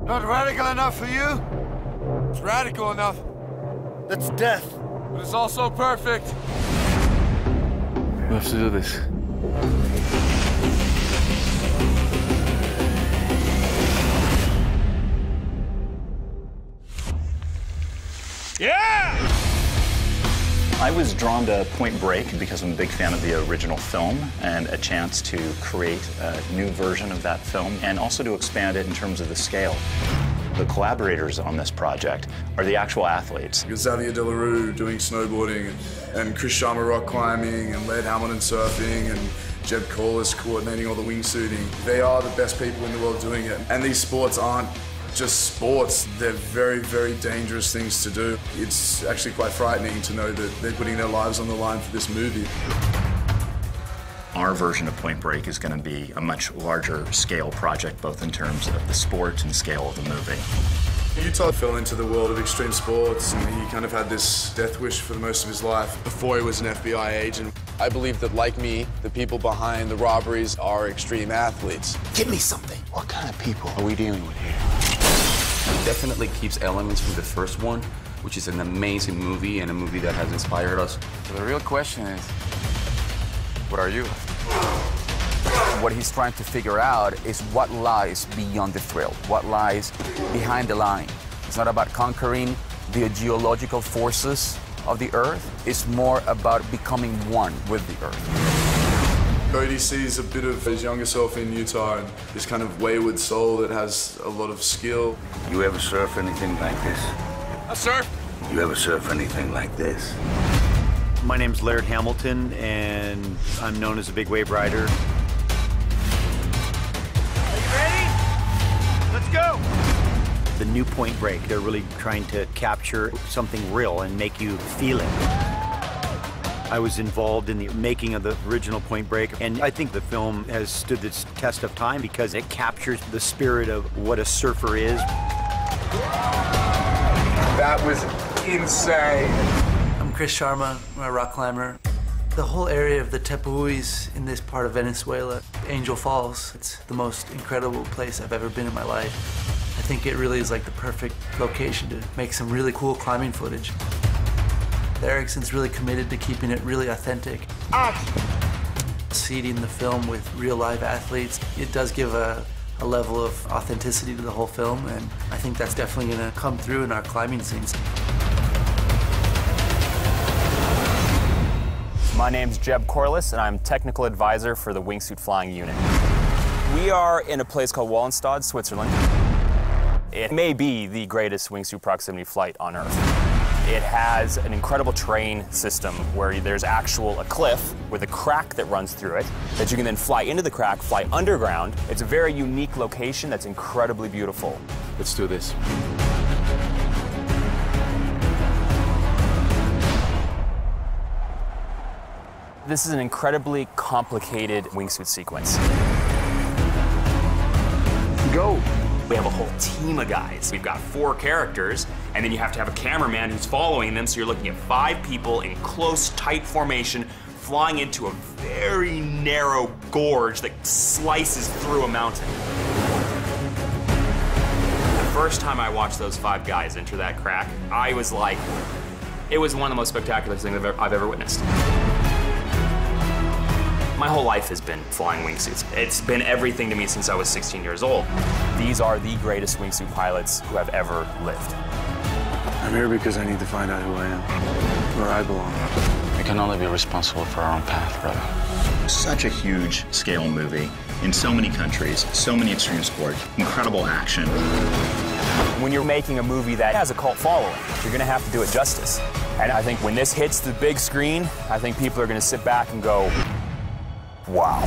Not radical enough for you? It's radical enough. That's death. But it's also perfect. We have to do this. Yeah! I was drawn to Point Break because I'm a big fan of the original film and a chance to create a new version of that film and also to expand it in terms of the scale. The collaborators on this project are the actual athletes. Xavier Delarue doing snowboarding, and Chris Sharma rock climbing, and Laird Hamilton surfing, and Jeb Corliss coordinating all the wingsuiting. They are the best people in the world doing it. And these sports aren't just sports, they're very, very dangerous things to do. It's actually quite frightening to know that they're putting their lives on the line for this movie. Our version of Point Break is going to be a much larger scale project, both in terms of the sport and scale of the movie. Utah fell into the world of extreme sports, and he kind of had this death wish for most of his life. Before he was an FBI agent, I believe that, like me, the people behind the robberies are extreme athletes. Give me something. What kind of people are we dealing with here? Definitely keeps elements from the first one, which is an amazing movie and a movie that has inspired us. So the real question is, what are you? What he's trying to figure out is what lies beyond the thrill, what lies behind the line. It's not about conquering the geological forces of the Earth. It's more about becoming one with the Earth. Cody sees a bit of his younger self in Utah and this kind of wayward soul that has a lot of skill. You ever surf anything like this? I surf. You ever surf anything like this? My name's Laird Hamilton, and I'm known as a big wave rider. Are you ready? Let's go! The new Point Break, they're really trying to capture something real and make you feel it. I was involved in the making of the original Point Break, and I think the film has stood the test of time because it captures the spirit of what a surfer is. That was insane. I'm Chris Sharma, I'm a rock climber. The whole area of the Tepuis in this part of Venezuela, Angel Falls, it's the most incredible place I've ever been in my life. I think it really is like the perfect location to make some really cool climbing footage. Erickson's really committed to keeping it really authentic. Seeding the film with real live athletes, it does give a level of authenticity to the whole film, and I think that's definitely gonna come through in our climbing scenes. My name's Jeb Corliss, and I'm technical advisor for the wingsuit flying unit. We are in a place called Wallenstad, Switzerland. It may be the greatest wingsuit proximity flight on Earth. It has an incredible terrain system where there's a cliff with a crack that runs through it that you can then fly into the crack, fly underground. It's a very unique location that's incredibly beautiful. Let's do this. This is an incredibly complicated wingsuit sequence. Go! We have a whole team of guys. We've got 4 characters, and then you have to have a cameraman who's following them, so you're looking at 5 people in close, tight formation, flying into a very narrow gorge that slices through a mountain. The first time I watched those 5 guys enter that crack, I was like, it was one of the most spectacular things I've ever witnessed. My whole life has been flying wingsuits. It's been everything to me since I was 16 years old. These are the greatest wingsuit pilots who have ever lived. I'm here because I need to find out who I am, where I belong. We can only be responsible for our own path, brother. Such a huge scale movie in so many countries, so many extreme sports, incredible action. When you're making a movie that has a cult following, you're gonna have to do it justice. And I think when this hits the big screen, I think people are gonna sit back and go, wow.